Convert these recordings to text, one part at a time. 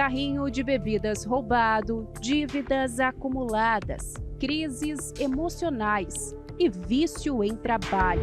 carrinho de bebidas roubado, dívidas acumuladas, crises emocionais e vício em trabalho.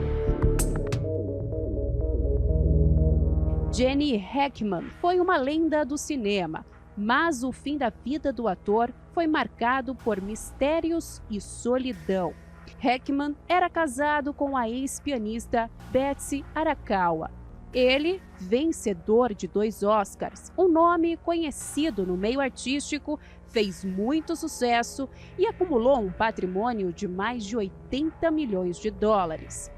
Gene Hackman foi uma lenda do cinema, mas o fim da vida do ator foi marcado por mistérios e solidão. Hackman era casado com a ex-pianista Betsy Arakawa. Ele, vencedor de 2 Oscars, um nome conhecido no meio artístico, fez muito sucesso e acumulou um patrimônio de mais de 80 milhões de dólares.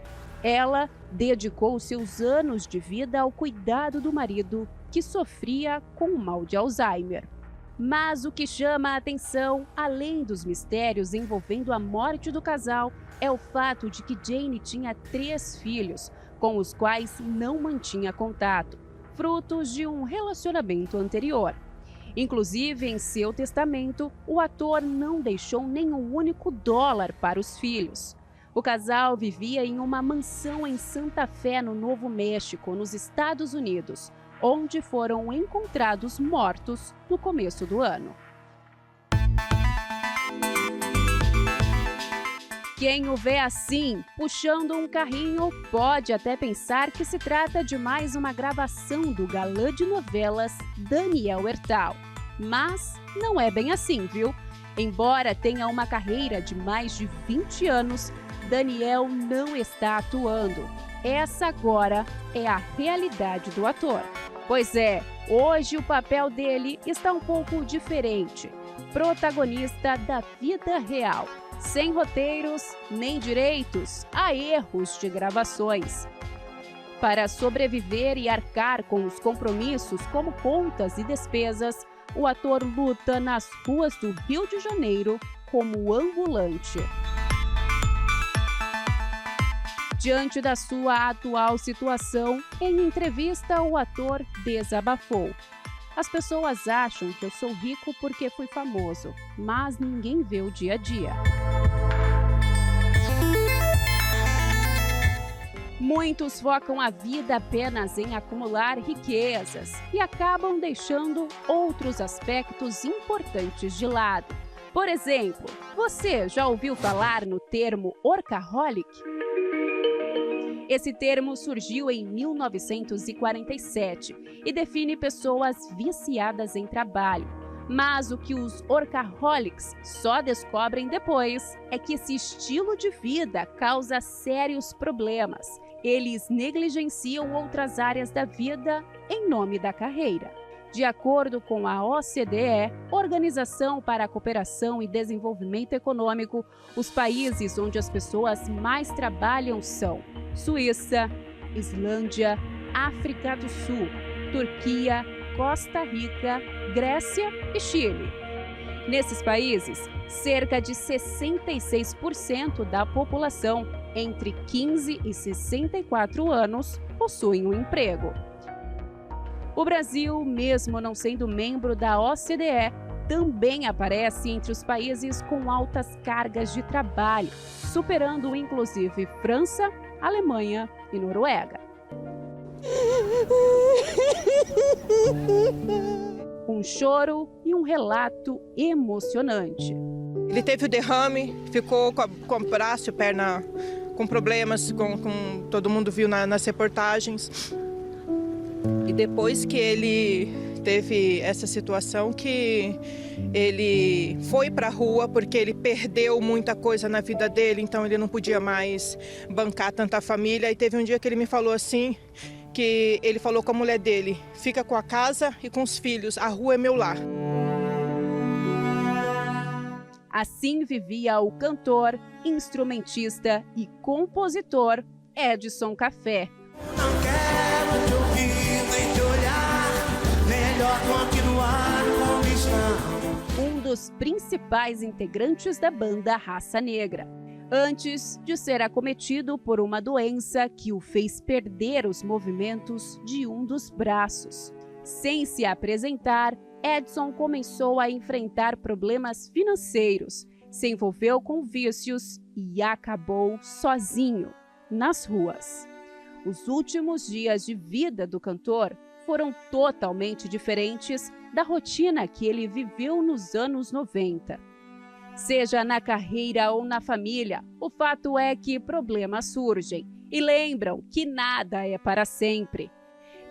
Ela dedicou seus anos de vida ao cuidado do marido, que sofria com o mal de Alzheimer. Mas o que chama a atenção, além dos mistérios envolvendo a morte do casal, é o fato de que Jane tinha 3 filhos, com os quais não mantinha contato, frutos de um relacionamento anterior. Inclusive, em seu testamento, o ator não deixou nenhum único dólar para os filhos. O casal vivia em uma mansão em Santa Fé, no Novo México, nos Estados Unidos, onde foram encontrados mortos no começo do ano. Quem o vê assim, puxando um carrinho, pode até pensar que se trata de mais uma gravação do galã de novelas Daniel Hertal. Mas não é bem assim, viu? Embora tenha uma carreira de mais de 20 anos, Daniel não está atuando. Essa agora é a realidade do ator. Pois é, hoje o papel dele está um pouco diferente. Protagonista da vida real. Sem roteiros, nem direitos a erros de gravações. Para sobreviver e arcar com os compromissos como contas e despesas, o ator luta nas ruas do Rio de Janeiro como ambulante. Diante da sua atual situação, em entrevista o ator desabafou. As pessoas acham que eu sou rico porque fui famoso, mas ninguém vê o dia a dia. Muitos focam a vida apenas em acumular riquezas e acabam deixando outros aspectos importantes de lado. Por exemplo, você já ouviu falar no termo workaholic? Esse termo surgiu em 1947 e define pessoas viciadas em trabalho. Mas o que os workaholics só descobrem depois é que esse estilo de vida causa sérios problemas. Eles negligenciam outras áreas da vida em nome da carreira. De acordo com a OCDE, Organização para a Cooperação e Desenvolvimento Econômico, os países onde as pessoas mais trabalham são Suíça, Islândia, África do Sul, Turquia, Costa Rica, Grécia e Chile. Nesses países, cerca de 66% da população entre 15 e 64 anos possuem um emprego. O Brasil, mesmo não sendo membro da OCDE, também aparece entre os países com altas cargas de trabalho, superando inclusive França, Alemanha e Noruega. Um choro e um relato emocionante. Ele teve o derrame, ficou com o braço e perna com problemas, com todo mundo viu nas reportagens. E depois que ele teve essa situação, que ele foi para a rua porque ele perdeu muita coisa na vida dele, então ele não podia mais bancar tanta família. E teve um dia que ele me falou assim, que ele falou com a mulher dele: fica com a casa e com os filhos, a rua é meu lar. Assim vivia o cantor, instrumentista e compositor Edson Café. Não quero te ouvir nem te olhar, melhor continuar conquistando. Um dos principais integrantes da banda Raça Negra, antes de ser acometido por uma doença que o fez perder os movimentos de um dos braços. Sem se apresentar, Edson começou a enfrentar problemas financeiros, se envolveu com vícios e acabou sozinho, nas ruas. Os últimos dias de vida do cantor foram totalmente diferentes da rotina que ele viveu nos anos 90. Seja na carreira ou na família, o fato é que problemas surgem e lembram que nada é para sempre.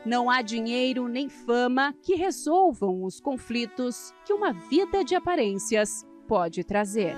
Não há dinheiro nem fama que resolvam os conflitos que uma vida de aparências pode trazer.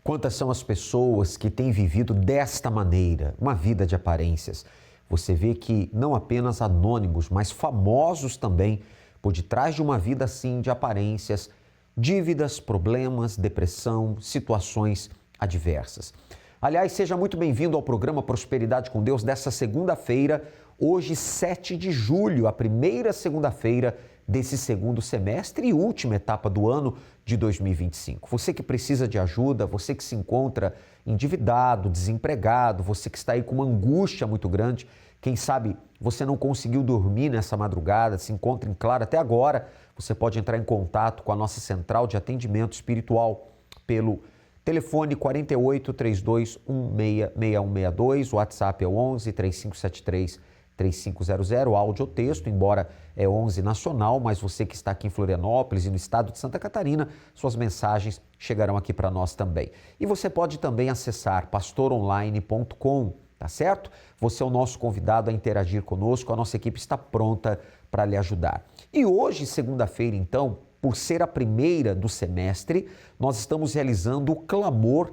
Quantas são as pessoas que têm vivido desta maneira, uma vida de aparências? Você vê que não apenas anônimos, mas famosos também, por detrás de uma vida assim de aparências, dívidas, problemas, depressão, situações adversas. Aliás, seja muito bem-vindo ao programa Prosperidade com Deus dessa segunda-feira, hoje 7 de julho, a primeira segunda-feira desse segundo semestre e última etapa do ano de 2025. Você que precisa de ajuda, você que se encontra endividado, desempregado, você que está aí com uma angústia muito grande, quem sabe você não conseguiu dormir nessa madrugada, se encontra em claro até agora, você pode entrar em contato com a nossa central de atendimento espiritual pelo telefone 48 32 16 6162, o WhatsApp é o 11 3573 3500, áudio ou texto, embora é 11 nacional, mas você que está aqui em Florianópolis e no estado de Santa Catarina, suas mensagens chegarão aqui para nós também. E você pode também acessar pastoronline.com, tá certo? Você é o nosso convidado a interagir conosco, a nossa equipe está pronta para lhe ajudar. E hoje, segunda-feira, então, por ser a primeira do semestre, nós estamos realizando o clamor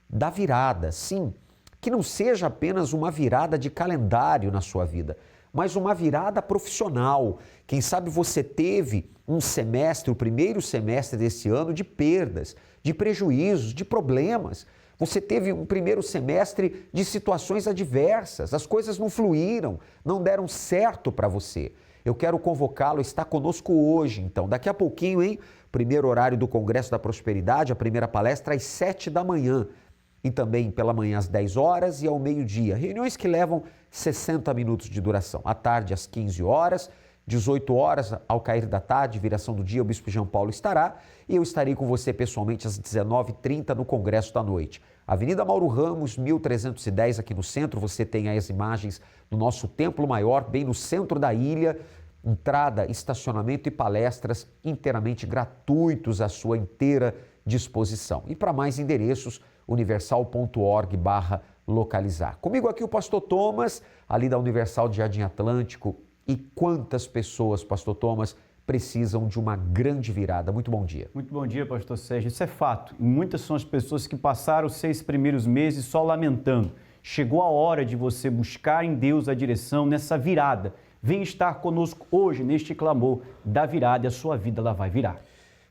da virada, sim. Que não seja apenas uma virada de calendário na sua vida, mas uma virada profissional. Quem sabe você teve um semestre, o primeiro semestre desse ano, de perdas, de prejuízos, de problemas. Você teve um primeiro semestre de situações adversas, as coisas não fluíram, não deram certo para você. Eu quero convocá-lo, está conosco hoje, então, daqui a pouquinho, hein? Primeiro horário do Congresso da Prosperidade, a primeira palestra às 7 da manhã. E também pela manhã às 10 horas e ao meio-dia. Reuniões que levam 60 minutos de duração. À tarde às 15 horas, 18 horas ao cair da tarde, viração do dia, o Bispo João Paulo estará. E eu estarei com você pessoalmente às 19h30 no Congresso da Noite. Avenida Mauro Ramos, 1310, aqui no centro. Você tem aí as imagens do nosso Templo Maior, bem no centro da ilha. Entrada, estacionamento e palestras inteiramente gratuitos à sua inteira disposição. E para mais endereços, universal.org/localizar. Comigo aqui o pastor Thomas, ali da Universal de Jardim Atlântico. E quantas pessoas, pastor Thomas, precisam de uma grande virada? Muito bom dia. Muito bom dia, pastor Sérgio. Isso é fato. Muitas são as pessoas que passaram os 6 primeiros meses só lamentando. Chegou a hora de você buscar em Deus a direção nessa virada. Vem estar conosco hoje neste clamor da virada e a sua vida ela vai virar.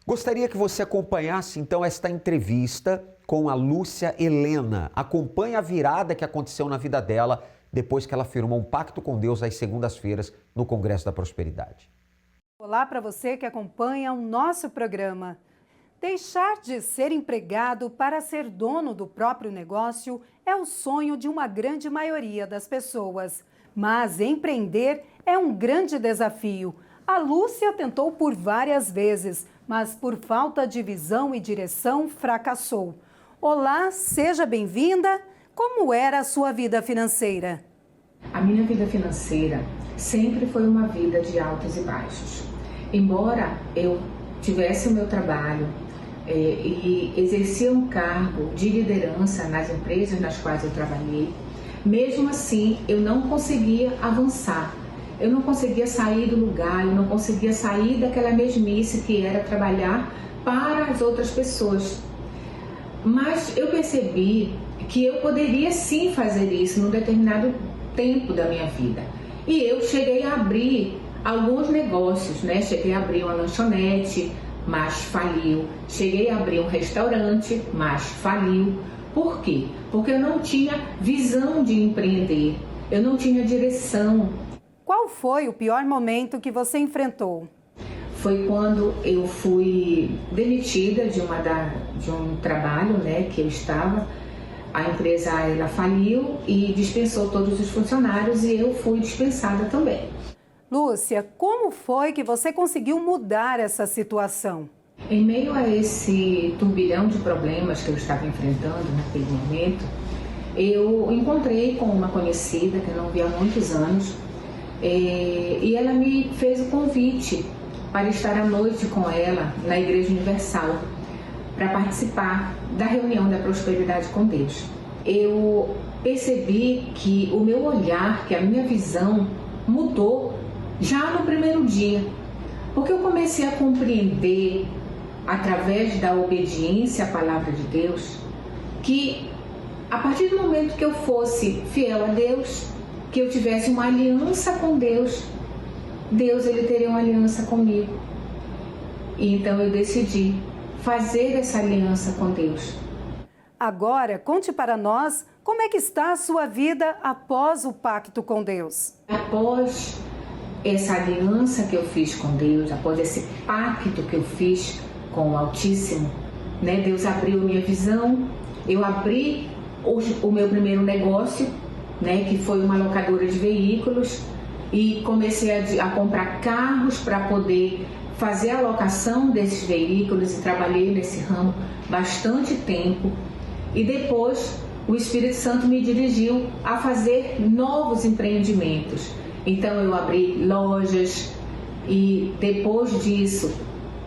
Gostaria que você acompanhasse então esta entrevista com a Lúcia Helena. Acompanhe a virada que aconteceu na vida dela depois que ela firmou um pacto com Deus às segundas-feiras no Congresso da Prosperidade. Olá para você que acompanha o nosso programa. Deixar de ser empregado para ser dono do próprio negócio é o sonho de uma grande maioria das pessoas. Mas empreender é um grande desafio. A Lúcia tentou por várias vezes, mas por falta de visão e direção fracassou. Olá, seja bem-vinda. Como era a sua vida financeira? A minha vida financeira sempre foi uma vida de altos e baixos. Embora eu tivesse o meu trabalho e exercia um cargo de liderança nas empresas nas quais eu trabalhei, mesmo assim eu não conseguia avançar. Eu não conseguia sair do lugar, eu não conseguia sair daquela mesmice que era trabalhar para as outras pessoas. Mas eu percebi que eu poderia sim fazer isso num determinado tempo da minha vida. E eu cheguei a abrir alguns negócios, né? Cheguei a abrir uma lanchonete, mas faliu. Cheguei a abrir um restaurante, mas faliu. Por quê? Porque eu não tinha visão de empreender, eu não tinha direção. Qual foi o pior momento que você enfrentou? Foi quando eu fui demitida de um trabalho, né, que eu estava. A empresa ela faliu e dispensou todos os funcionários e eu fui dispensada também. Lúcia, como foi que você conseguiu mudar essa situação? Em meio a esse turbilhão de problemas que eu estava enfrentando naquele momento, eu encontrei com uma conhecida que eu não via há muitos anos, e ela me fez o convite para estar à noite com ela na Igreja Universal, para participar da reunião da prosperidade com Deus. Eu percebi que o meu olhar, que a minha visão mudou já no primeiro dia, porque eu comecei a compreender, através da obediência à palavra de Deus, que a partir do momento que eu fosse fiel a Deus, que eu tivesse uma aliança com Deus, Deus ele teria uma aliança comigo. E então eu decidi fazer essa aliança com Deus. Agora, conte para nós como é que está a sua vida após o pacto com Deus. Após essa aliança que eu fiz com Deus, após esse pacto que eu fiz com o Altíssimo, né, Deus abriu minha visão, eu abri o meu primeiro negócio, né, que foi uma locadora de veículos, e comecei a comprar carros para poder fazer a locação desses veículos, e trabalhei nesse ramo bastante tempo. E depois o Espírito Santo me dirigiu a fazer novos empreendimentos. Então eu abri lojas e depois disso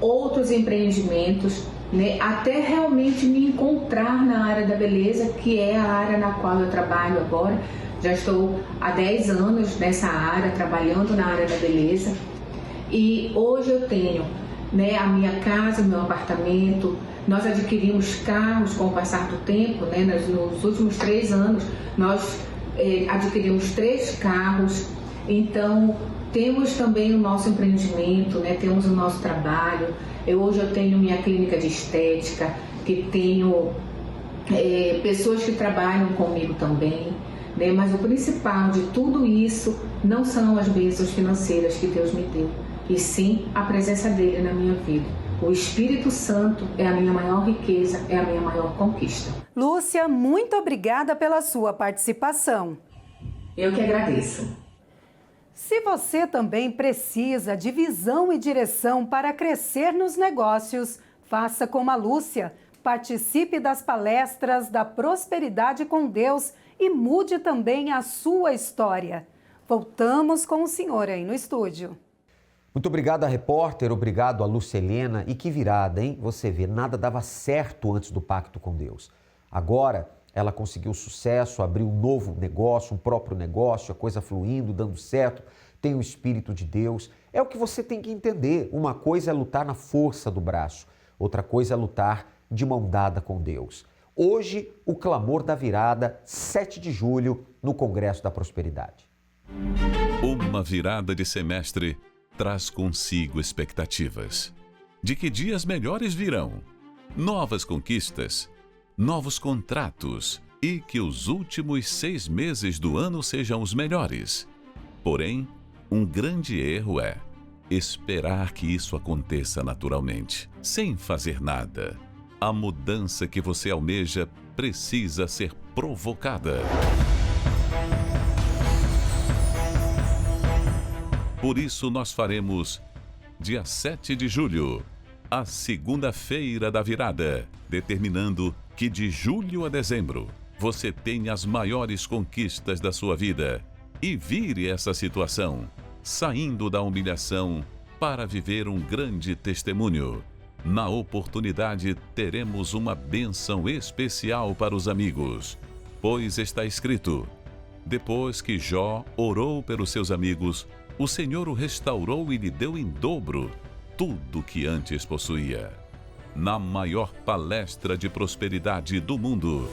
outros empreendimentos, né, até realmente me encontrar na área da beleza, que é a área na qual eu trabalho agora. Já estou há 10 anos nessa área, trabalhando na área da beleza. E hoje eu tenho, né, a minha casa, o meu apartamento. Nós adquirimos carros com o passar do tempo, né, nos últimos 3 anos nós adquirimos 3 carros. Então temos também o nosso empreendimento, né, temos o nosso trabalho. Hoje eu tenho minha clínica de estética, que tenho pessoas que trabalham comigo também. Mas o principal de tudo isso não são as bênçãos financeiras que Deus me deu, e sim a presença dele na minha vida. O Espírito Santo é a minha maior riqueza, é a minha maior conquista. Lúcia, muito obrigada pela sua participação. Eu que agradeço. Se você também precisa de visão e direção para crescer nos negócios, faça como a Lúcia. Participe das palestras da Prosperidade com Deus e mude também a sua história. Voltamos com o senhor aí no estúdio. Muito obrigado, repórter, obrigado a Lúcia Helena. E que virada, hein? Você vê, nada dava certo antes do pacto com Deus. Agora, ela conseguiu sucesso, abriu um novo negócio, um próprio negócio, a coisa fluindo, dando certo, tem o Espírito de Deus. É o que você tem que entender. Uma coisa é lutar na força do braço, outra coisa é lutar de mão dada com Deus. Hoje, o clamor da virada, 7 de julho, no Congresso da Prosperidade. Uma virada de semestre traz consigo expectativas de que dias melhores virão, novas conquistas, novos contratos e que os últimos 6 meses do ano sejam os melhores. Porém, um grande erro é esperar que isso aconteça naturalmente, sem fazer nada. A mudança que você almeja precisa ser provocada. Por isso, nós faremos, dia 7 de julho, a segunda-feira da virada, determinando que de julho a dezembro você tenha as maiores conquistas da sua vida e vire essa situação, saindo da humilhação para viver um grande testemunho. Na oportunidade, teremos uma bênção especial para os amigos, pois está escrito: depois que Jó orou pelos seus amigos, o Senhor o restaurou e lhe deu em dobro tudo que antes possuía. Na maior palestra de prosperidade do mundo.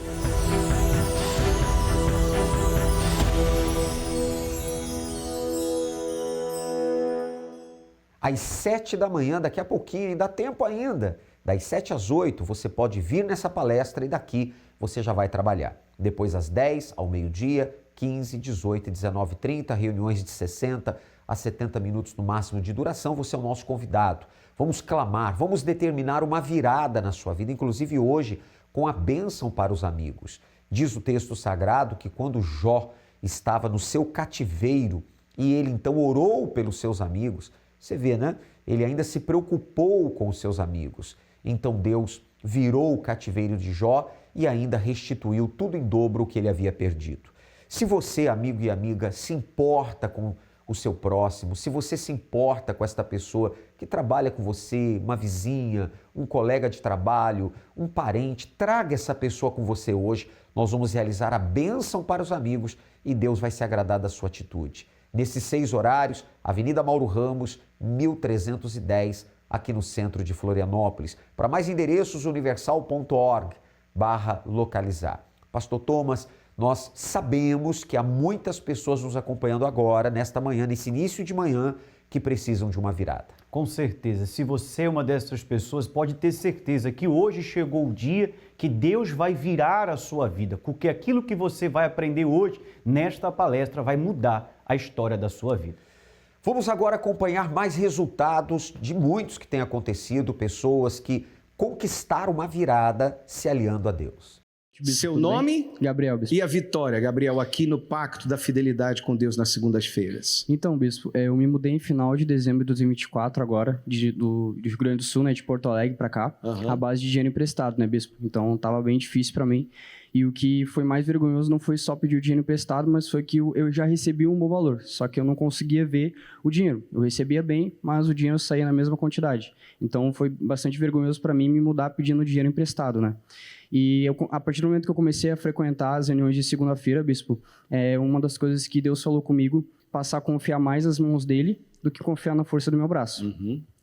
Às 7 da manhã, daqui a pouquinho, dá tempo ainda. Das 7 às 8, você pode vir nessa palestra e daqui você já vai trabalhar. Depois, às 10, ao meio-dia, 15, 18 e 19h30, reuniões de 60 a 70 minutos no máximo de duração, você é o nosso convidado. Vamos clamar, vamos determinar uma virada na sua vida, inclusive hoje, com a bênção para os amigos. Diz o texto sagrado que quando Jó estava no seu cativeiro e ele então orou pelos seus amigos, você vê, né? Ele ainda se preocupou com os seus amigos. Então Deus virou o cativeiro de Jó e ainda restituiu tudo em dobro o que ele havia perdido. Se você, amigo e amiga, se importa com o seu próximo, se você se importa com esta pessoa que trabalha com você, uma vizinha, um colega de trabalho, um parente, traga essa pessoa com você hoje. Nós vamos realizar a bênção para os amigos e Deus vai se agradar da sua atitude. Nesses 6 horários, Avenida Mauro Ramos, 1310, aqui no centro de Florianópolis. Para mais endereços, universal.org/localizar. Pastor Thomas, nós sabemos que há muitas pessoas nos acompanhando agora, nesta manhã, nesse início de manhã, que precisam de uma virada. Com certeza, se você é uma dessas pessoas, pode ter certeza que hoje chegou o dia que Deus vai virar a sua vida, porque aquilo que você vai aprender hoje, nesta palestra, vai mudar a história da sua vida. Vamos agora acompanhar mais resultados de muitos que têm acontecido, pessoas que conquistaram uma virada se aliando a Deus. Bispo, seu nome? Gabriel, bispo. E a vitória, Gabriel, aqui no Pacto da Fidelidade com Deus nas segundas-feiras. Então, bispo, eu me mudei em final de dezembro de 2024 agora, do Rio Grande do Sul, né, de Porto Alegre para cá, à base de dinheiro emprestado, né, bispo? Então, tava bem difícil para mim. E o que foi mais vergonhoso não foi só pedir o dinheiro emprestado, mas foi que eu já recebi um bom valor, só que eu não conseguia ver o dinheiro. Eu recebia bem, mas o dinheiro saía na mesma quantidade. Então, foi bastante vergonhoso para mim me mudar pedindo dinheiro emprestado, né? E a partir do momento que eu comecei a frequentar as reuniões de segunda-feira, bispo, uma das coisas que Deus falou comigo, passar a confiar mais nas mãos dele do que confiar na força do meu braço.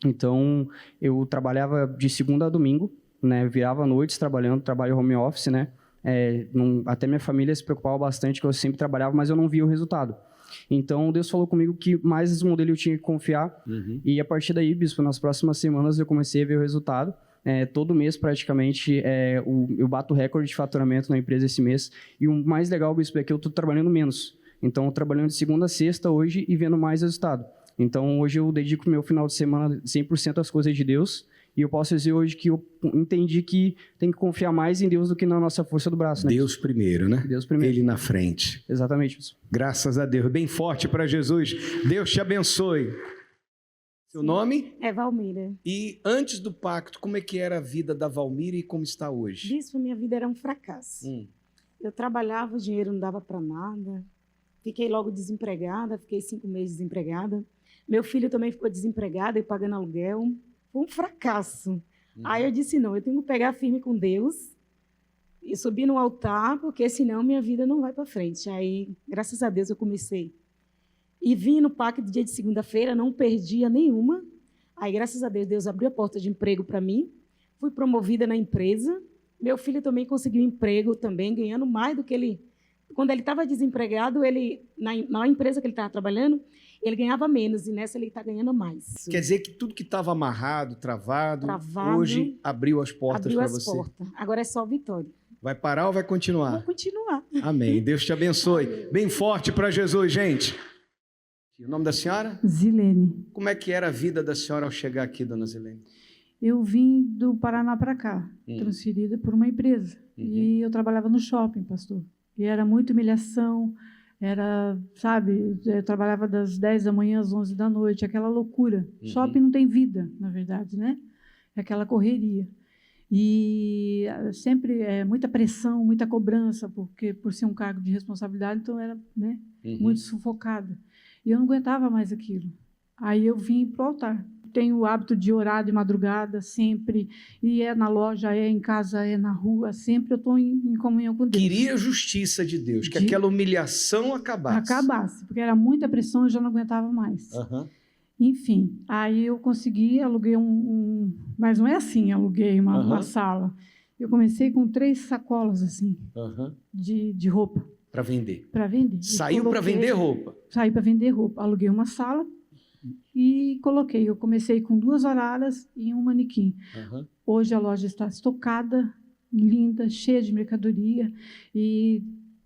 Então, eu trabalhava de segunda a domingo, né? Virava noites trabalhando, trabalho home office, né? Até minha família se preocupava bastante que eu sempre trabalhava, mas eu não via o resultado. Então, Deus falou comigo que mais nas mãos dele eu tinha que confiar. E a partir daí, bispo, nas próximas semanas eu comecei a ver o resultado. Todo mês, praticamente, eu bato recorde de faturamento na empresa esse mês. E o mais legal, bispo, é que eu estou trabalhando menos. Então, trabalhando de segunda a sexta hoje e vendo mais resultado. Então, hoje eu dedico meu final de semana 100% às coisas de Deus. E eu posso dizer hoje que eu entendi que tem que confiar mais em Deus do que na nossa força do braço, né? Deus primeiro, né? Deus primeiro. Ele na frente. Exatamente, bispo. Graças a Deus. Bem forte para Jesus. Deus te abençoe. Seu nome? É Valmira. E antes do pacto, como é que era a vida da Valmira e como está hoje? Bispo, minha vida era um fracasso. Eu trabalhava, o dinheiro não dava para nada. Fiquei logo desempregada, fiquei 5 meses desempregada. Meu filho também ficou desempregado e pagando aluguel. Foi um fracasso. Aí eu disse, não, eu tenho que pegar firme com Deus e subir no altar, porque senão minha vida não vai para frente. Aí, graças a Deus, eu comecei. E vim no pacto do dia de segunda-feira, não perdia nenhuma. Aí, graças a Deus, Deus abriu a porta de emprego para mim. Fui promovida na empresa. Meu filho também conseguiu emprego também, ganhando mais do que ele... Quando ele estava desempregado, na empresa que ele estava trabalhando, ele ganhava menos, e nessa ele está ganhando mais. Quer dizer que tudo que estava amarrado, travado, hoje abriu as portas para você. Abriu as portas. Agora é só vitória. Vai parar ou vai continuar? Vou continuar. Amém. Deus te abençoe. Amém. Bem forte para Jesus, gente. O nome da senhora? Zilene. Como é que era a vida da senhora ao chegar aqui, dona Zilene? Eu vim do Paraná para cá, transferida por uma empresa. E eu trabalhava no shopping, pastor. E era muita humilhação, eu trabalhava das 10 da manhã às 11 da noite, aquela loucura. Shopping não tem vida, na verdade, né? É aquela correria. E sempre muita pressão, muita cobrança, porque por ser um cargo de responsabilidade, então era, né, muito sufocada. E eu não aguentava mais aquilo. Aí eu vim para o altar. Tenho o hábito de orar de madrugada sempre, e na loja, em casa, na rua, sempre eu estou em comunhão com Deus. Queria a justiça de Deus, que aquela humilhação acabasse. Acabasse, porque era muita pressão e eu já não aguentava mais. Enfim, aí eu consegui, aluguei mas não é assim, aluguei uma sala. Eu comecei com 3 sacolas, assim, de roupa. Para vender? Para vender. Saiu para vender roupa? Saí para vender roupa. Aluguei uma sala e coloquei. Eu comecei com 2 araras e um manequim. Hoje a loja está estocada, linda, cheia de mercadoria e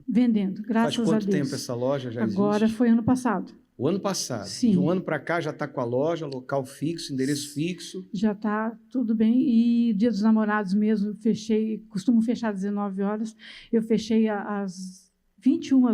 vendendo, graças a Deus. Faz quanto tempo essa loja já existe? Agora foi ano passado. O ano passado? Sim. De um ano para cá já está com a loja, local fixo, endereço fixo? Já está tudo bem. E Dia dos Namorados mesmo, fechei, costumo fechar às 19 horas, eu fechei às 21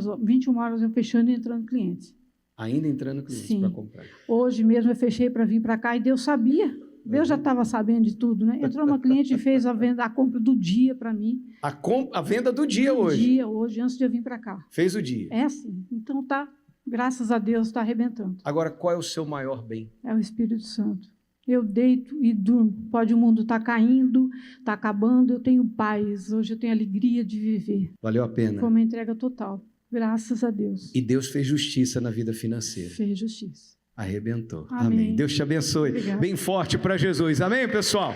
horas, eu fechando e entrando clientes. Ainda entrando clientes para comprar. Hoje mesmo eu fechei para vir para cá e Deus sabia Deus já estava sabendo de tudo, né? Entrou uma cliente e fez a compra do dia para mim. A venda do dia hoje? Do dia, hoje, antes de eu vir para cá. Fez o dia? É assim. Então tá, graças a Deus, está arrebentando. Agora, qual é o seu maior bem? É o Espírito Santo. Eu deito e durmo. Pode o mundo estar caindo, está acabando, eu tenho paz. Hoje eu tenho alegria de viver. Valeu a pena. Foi uma entrega total. Graças a Deus. E Deus fez justiça na vida financeira. Fez justiça. Arrebentou. Amém. Deus te abençoe. Obrigada. Bem forte para Jesus. Amém, pessoal?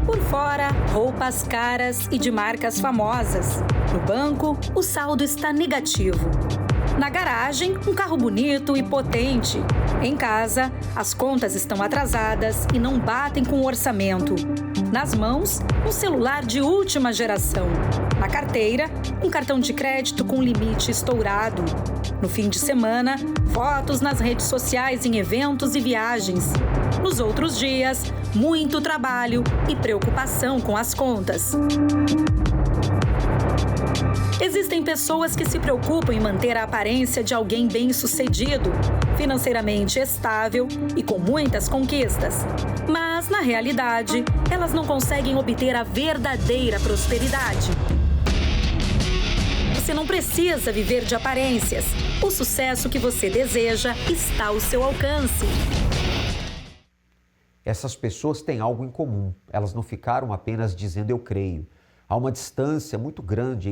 Por fora, roupas caras e de marcas famosas. No banco, o saldo está negativo. Na garagem, um carro bonito e potente. Em casa, as contas estão atrasadas e não batem com o orçamento. Nas mãos, um celular de última geração. Na carteira, um cartão de crédito com limite estourado. No fim de semana, fotos nas redes sociais em eventos e viagens. Nos outros dias, muito trabalho e preocupação com as contas. Existem pessoas que se preocupam em manter a aparência de alguém bem-sucedido, financeiramente estável e com muitas conquistas. Mas, na realidade, elas não conseguem obter a verdadeira prosperidade. Você não precisa viver de aparências. O sucesso que você deseja está ao seu alcance. Essas pessoas têm algo em comum. Elas não ficaram apenas dizendo eu creio. Há uma distância muito grande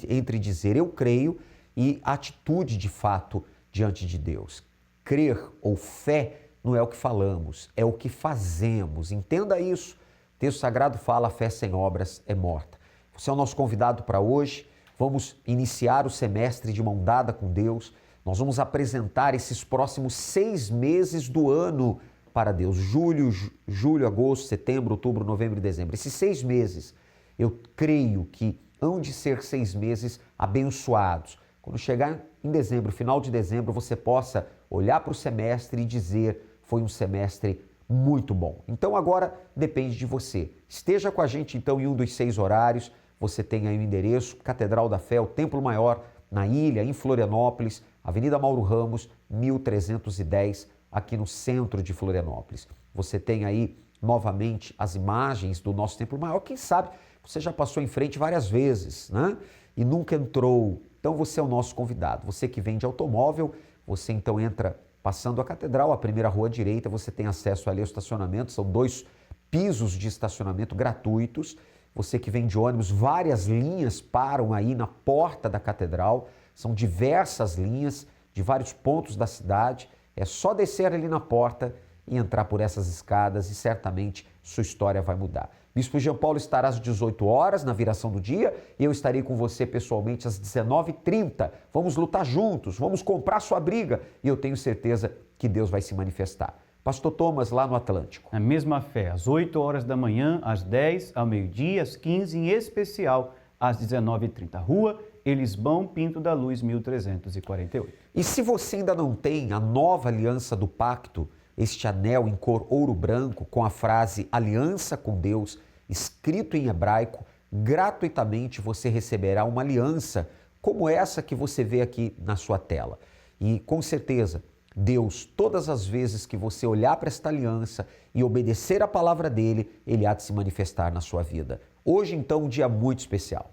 entre dizer eu creio e a atitude de fato diante de Deus. Crer ou fé não é o que falamos, é o que fazemos. Entenda isso. O texto sagrado fala: a fé sem obras é morta. Você é o nosso convidado para hoje. Vamos iniciar o semestre de mão dada com Deus. Nós vamos apresentar esses próximos 6 meses do ano para Deus. Julho, agosto, setembro, outubro, novembro e dezembro. Esses 6 meses, eu creio que hão de ser 6 meses abençoados. Quando chegar em dezembro, final de dezembro, você possa olhar para o semestre e dizer: foi um semestre muito bom. Então agora depende de você. Esteja com a gente então em um dos 6 horários. Você tem aí o endereço, Catedral da Fé, o Templo Maior, na Ilha, em Florianópolis, Avenida Mauro Ramos, 1310, aqui no centro de Florianópolis. Você tem aí novamente as imagens do nosso Templo Maior. Quem sabe você já passou em frente várias vezes, né? E nunca entrou. Então você é o nosso convidado. Você que vende automóvel, você então entra passando a Catedral, a primeira rua à direita, você tem acesso ali ao estacionamento. São 2 pisos de estacionamento gratuitos. Você que vem de ônibus, várias linhas param aí na porta da Catedral. São diversas linhas de vários pontos da cidade. É só descer ali na porta e entrar por essas escadas e certamente sua história vai mudar. Bispo Jean Paulo estará às 18 horas na viração do dia e eu estarei com você pessoalmente às 19h30. Vamos lutar juntos, vamos comprar sua briga e eu tenho certeza que Deus vai se manifestar. Pastor Thomas, lá no Atlântico. A mesma fé, às 8 horas da manhã, às 10, ao meio-dia, às 15, em especial às 19h30. Rua Elisbão Pinto da Luz, 1348. E se você ainda não tem a nova aliança do pacto, este anel em cor ouro branco com a frase Aliança com Deus, escrito em hebraico, gratuitamente você receberá uma aliança como essa que você vê aqui na sua tela. E com certeza, Deus, todas as vezes que você olhar para esta aliança e obedecer a palavra dele, ele há de se manifestar na sua vida. Hoje, então, um dia muito especial.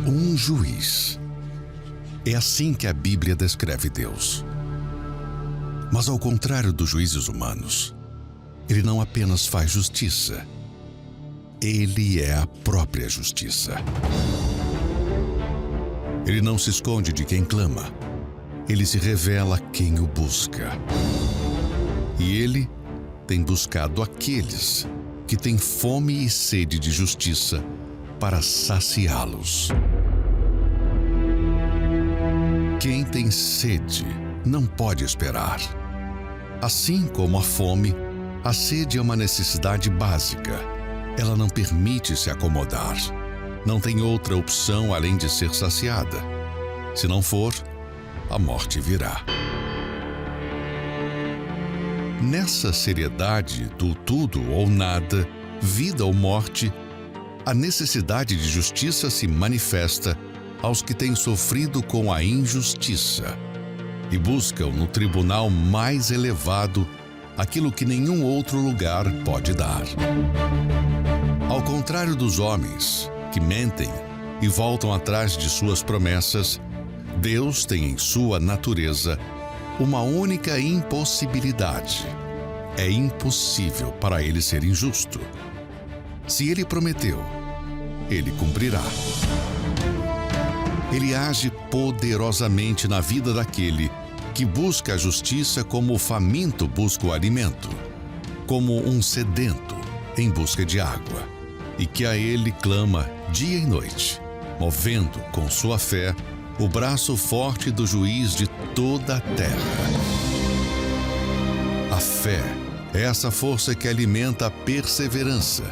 Um juiz. É assim que a Bíblia descreve Deus. Mas ao contrário dos juízes humanos, ele não apenas faz justiça, ele é a própria justiça. Ele não se esconde de quem clama, ele se revela a quem o busca. E ele tem buscado aqueles que têm fome e sede de justiça para saciá-los. Quem tem sede não pode esperar. Assim como a fome, a sede é uma necessidade básica. Ela não permite se acomodar. Não tem outra opção além de ser saciada. Se não for, a morte virá. Nessa seriedade do tudo ou nada, vida ou morte, a necessidade de justiça se manifesta aos que têm sofrido com a injustiça e buscam no tribunal mais elevado aquilo que nenhum outro lugar pode dar. Ao contrário dos homens, que mentem e voltam atrás de suas promessas, Deus tem em sua natureza uma única impossibilidade. É impossível para ele ser injusto. Se ele prometeu, ele cumprirá. Ele age poderosamente na vida daquele que busca a justiça como o faminto busca o alimento, como um sedento em busca de água, e que a ele clama dia e noite, movendo com sua fé o braço forte do juiz de toda a terra. A fé é essa força que alimenta a perseverança,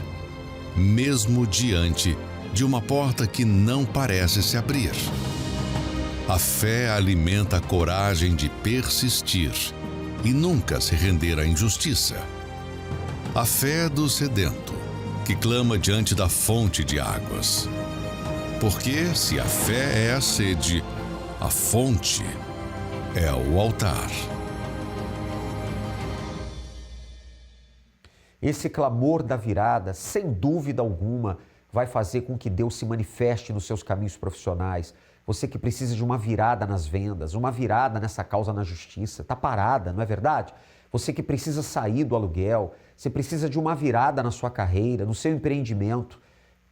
mesmo diante de uma porta que não parece se abrir. A fé alimenta a coragem de persistir e nunca se render à injustiça. A fé do sedento, que clama diante da fonte de águas. Porque se a fé é a sede, a fonte é o altar. Esse clamor da virada, sem dúvida alguma, vai fazer com que Deus se manifeste nos seus caminhos profissionais. Você que precisa de uma virada nas vendas, uma virada nessa causa na justiça, está parada, não é verdade? Você que precisa sair do aluguel, você precisa de uma virada na sua carreira, no seu empreendimento.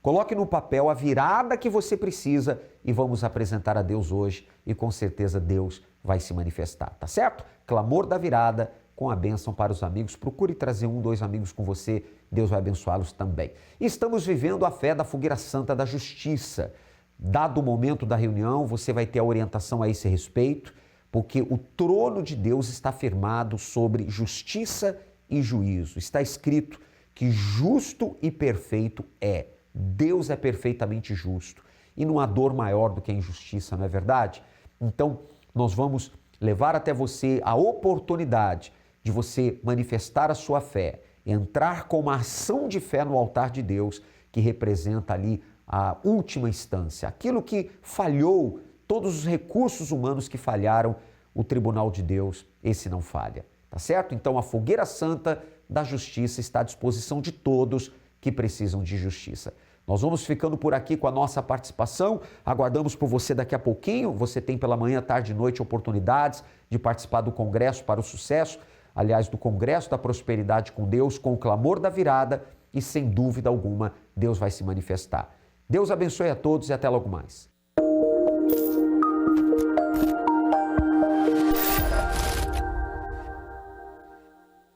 Coloque no papel a virada que você precisa e vamos apresentar a Deus hoje e com certeza Deus vai se manifestar, tá certo? Clamor da virada com a bênção para os amigos. Procure trazer 1, 2 amigos com você, Deus vai abençoá-los também. Estamos vivendo a fé da fogueira santa da justiça. Dado o momento da reunião, você vai ter a orientação a esse respeito, porque o trono de Deus está firmado sobre justiça e juízo. Está escrito que justo e perfeito é. Deus é perfeitamente justo e não há dor maior do que a injustiça, não é verdade? Então, nós vamos levar até você a oportunidade de você manifestar a sua fé, entrar com uma ação de fé no altar de Deus, que representa ali a última instância, aquilo que falhou, todos os recursos humanos que falharam, o tribunal de Deus, esse não falha, tá certo? Então, a fogueira santa da justiça está à disposição de todos que precisam de justiça. Nós vamos ficando por aqui com a nossa participação, aguardamos por você daqui a pouquinho, você tem pela manhã, tarde e noite oportunidades de participar do Congresso para o Sucesso, aliás, do Congresso da Prosperidade com Deus, com o clamor da virada e sem dúvida alguma, Deus vai se manifestar. Deus abençoe a todos e até logo mais.